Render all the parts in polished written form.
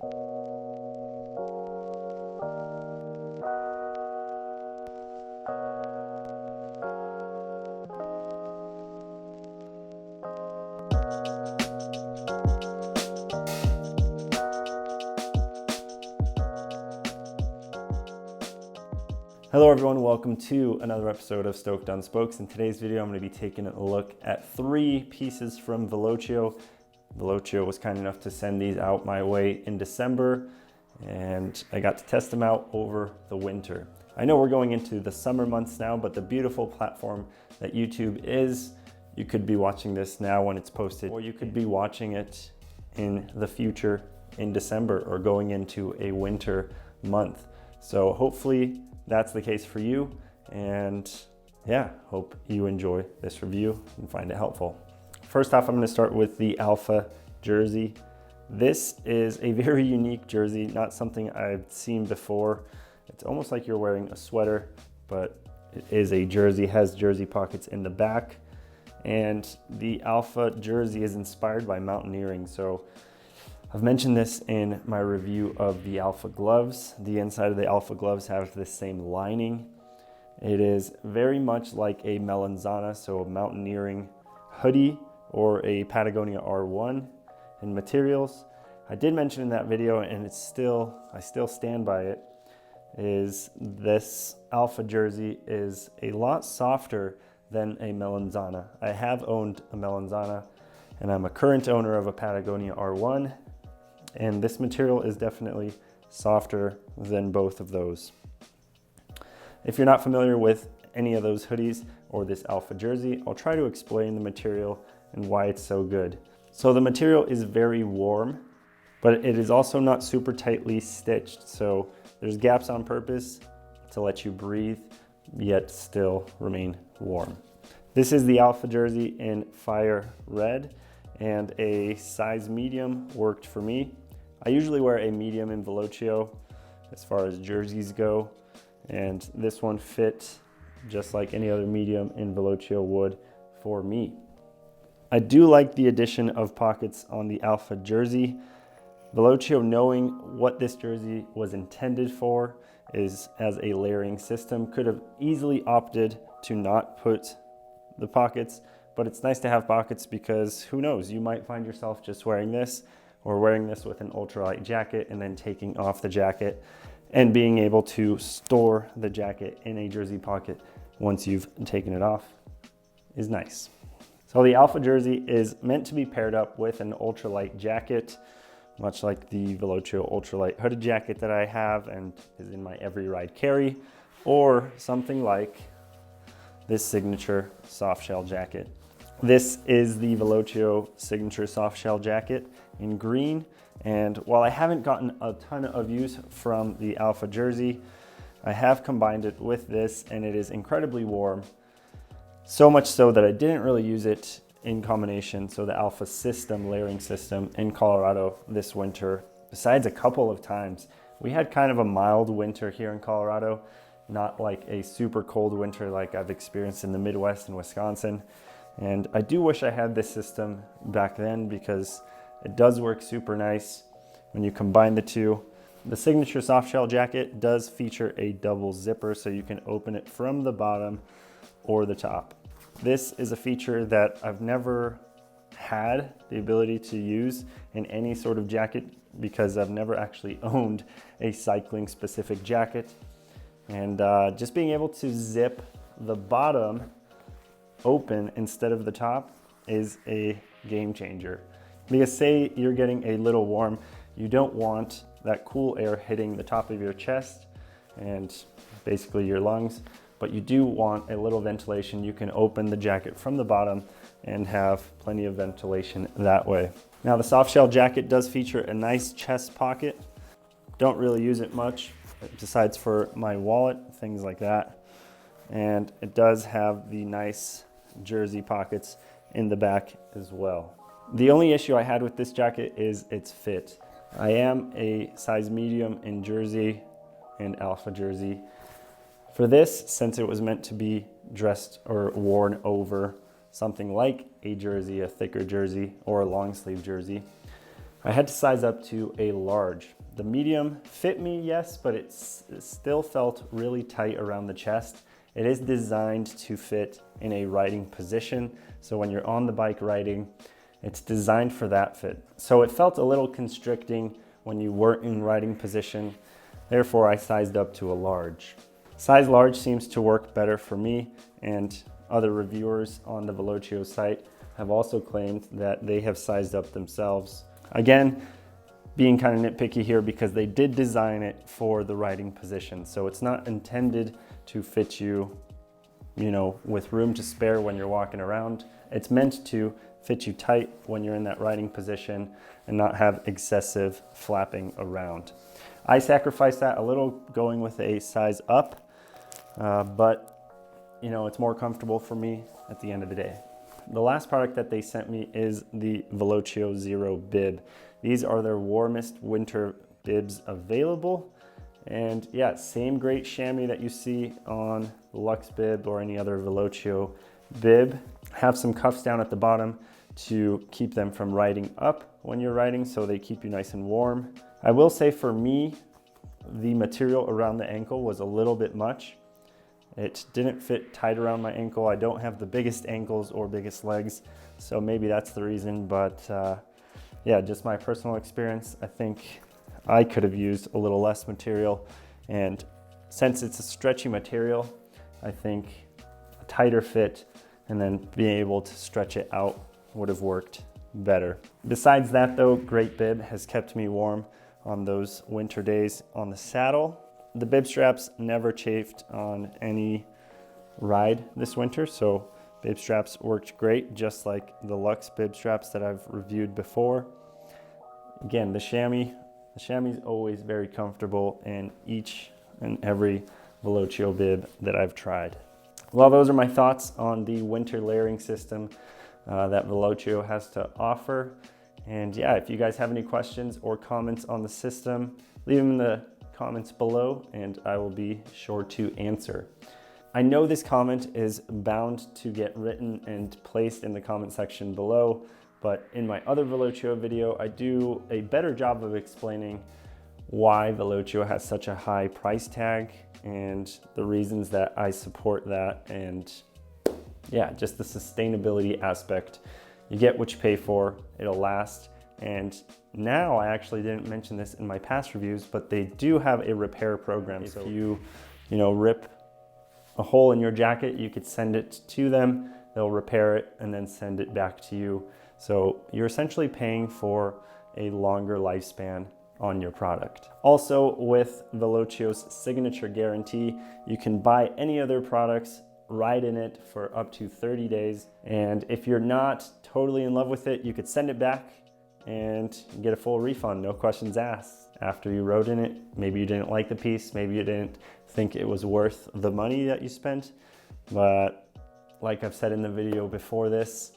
Hello everyone, welcome to another episode of Stoked on Spokes. In today's video, I'm going to be taking a look at 3 pieces from Velocio. Velocio was kind enough to send these out my way in December, and I got to test them out over the winter. I know we're going into the summer months now, but the beautiful platform that YouTube is, you could be watching this now when it's posted, or you could be watching it in the future in December or going into a winter month. So hopefully that's the case for you, and yeah, hope you enjoy this review and find it helpful. First off, I'm going to start with the Alpha jersey. This is a very unique jersey, not something I've seen before. It's almost like you're wearing a sweater, but it is a jersey, has jersey pockets in the back, and the Alpha jersey is inspired by mountaineering. So I've mentioned this in my review of the Alpha gloves. The inside of the Alpha gloves have this same lining. It is very much like a melanzana, so a mountaineering hoodie or a Patagonia R1 in materials. I did mention in that video, and I still stand by it, is this Alpha jersey is a lot softer than a melanzana. I have owned a melanzana, and I'm a current owner of a Patagonia R1. And this material is definitely softer than both of those. If you're not familiar with any of those hoodies or this Alpha jersey, I'll try to explain the material and why it's so good. So the material is very warm, but it is also not super tightly stitched. So there's gaps on purpose to let you breathe, yet still remain warm. This is the Alpha jersey in fire red, and a size medium worked for me. I usually wear a medium in Velocio as far as jerseys go, and this one fit just like any other medium in Velocio would for me. I do like the addition of pockets on the Alpha jersey. Velocio, knowing what this jersey was intended for is as a layering system, could have easily opted to not put the pockets, but it's nice to have pockets because who knows, you might find yourself just wearing this or wearing this with an ultralight jacket and then taking off the jacket and being able to store the jacket in a jersey pocket once you've taken it off is nice. So the Alpha jersey is meant to be paired up with an ultralight jacket, much like the Velocio ultralight hooded jacket that I have and is in my every ride carry, or something like this signature soft shell jacket. This is the Velocio signature soft shell jacket in green, and while I haven't gotten a ton of use from the Alpha jersey, I have combined it with this, and it is incredibly warm. So much so that I didn't really use it in combination, so the Alpha system, layering system in Colorado this winter, besides a couple of times. We had kind of a mild winter here in Colorado, not like a super cold winter like I've experienced in the Midwest and Wisconsin. And I do wish I had this system back then because it does work super nice when you combine the two. The signature soft shell jacket does feature a double zipper, so you can open it from the bottom or the top. This is a feature that I've never had the ability to use in any sort of jacket because I've never actually owned a cycling specific jacket. And just being able to zip the bottom open instead of the top is a game changer. Because say you're getting a little warm, you don't want that cool air hitting the top of your chest and basically your lungs, but you do want a little ventilation. You can open the jacket from the bottom and have plenty of ventilation that way. Now the soft shell jacket does feature a nice chest pocket. Don't really use it much besides for my wallet, things like that. And it does have the nice jersey pockets in the back as well. The only issue I had with this jacket is its fit. I am a size medium in jersey and Alpha jersey. For this, since it was meant to be dressed or worn over something like a jersey, a thicker jersey, or a long sleeve jersey, I had to size up to a large. The medium fit me, yes, but it still felt really tight around the chest. It is designed to fit in a riding position. So when you're on the bike riding, it's designed for that fit. So it felt a little constricting when you weren't in riding position. Therefore, I sized up to a large. Size large seems to work better for me, and other reviewers on the Velocio site have also claimed that they have sized up themselves. Again, being kind of nitpicky here because they did design it for the riding position. So it's not intended to fit you, with room to spare when you're walking around. It's meant to fit you tight when you're in that riding position and not have excessive flapping around. I sacrificed that a little going with a size up, but it's more comfortable for me at the end of the day. The last product that they sent me is the Velocio Zero bib. These are their warmest winter bibs available. And yeah, same great chamois that you see on the Lux bib or any other Velocio bib. Have some cuffs down at the bottom to keep them from riding up when you're riding, so they keep you nice and warm. I will say for me, the material around the ankle was a little bit much. It didn't fit tight around my ankle. I don't have the biggest ankles or biggest legs, so maybe that's the reason. But yeah, just my personal experience, I think I could have used a little less material. And since it's a stretchy material, I think a tighter fit and then being able to stretch it out would have worked better. Besides that though, great bib, has kept me warm on those winter days on the saddle. The bib straps never chafed on any ride this winter, so bib straps worked great, just like the Lux bib straps that I've reviewed before. Again, the chamois is always very comfortable in each and every Velocio bib that I've tried. Well, those are my thoughts on the winter layering system that Velocio has to offer. And yeah, if you guys have any questions or comments on the system, leave them in the comments below and I will be sure to answer. I know this comment is bound to get written and placed in the comment section below, but in my other Velocio video, I do a better job of explaining why Velocio has such a high price tag and the reasons that I support that, and yeah, just the sustainability aspect. You get what you pay for, it'll last. And now, I actually didn't mention this in my past reviews, but they do have a repair program. So if you rip a hole in your jacket, you could send it to them, they'll repair it and then send it back to you. So you're essentially paying for a longer lifespan on your product. Also, with Velocio's signature guarantee, you can buy any other products, ride in it for up to 30 days. And if you're not totally in love with it, you could send it back and get a full refund, no questions asked. After you rode in it, maybe you didn't like the piece, maybe you didn't think it was worth the money that you spent, but like I've said in the video before this,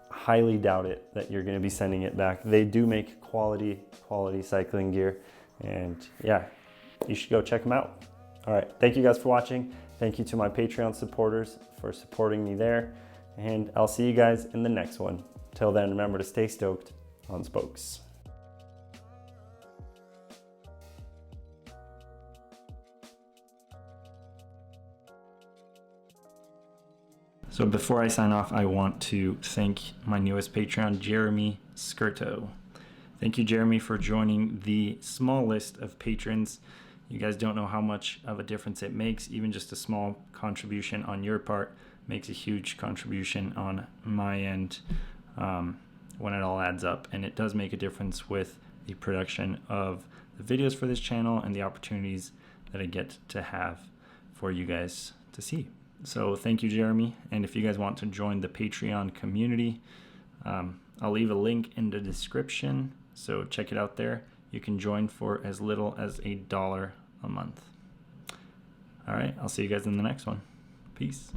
highly doubt it that you're gonna be sending it back. They do make quality cycling gear, and yeah, you should go check them out. All right, thank you guys for watching. Thank you to my Patreon supporters for supporting me there, and I'll see you guys in the next one. Till then, remember to stay stoked on spokes. So before I sign off, I want to thank my newest Patreon, Jeremy Skirto. Thank you, Jeremy, for joining the small list of patrons. You guys don't know how much of a difference it makes. Even just a small contribution on your part makes a huge contribution on my end when it all adds up. And it does make a difference with the production of the videos for this channel and the opportunities that I get to have for you guys to see. So thank you, Jeremy. And if you guys want to join the Patreon community, I'll leave a link in the description. So check it out there. You can join for as little as $1 a month. All right, I'll see you guys in the next one. Peace.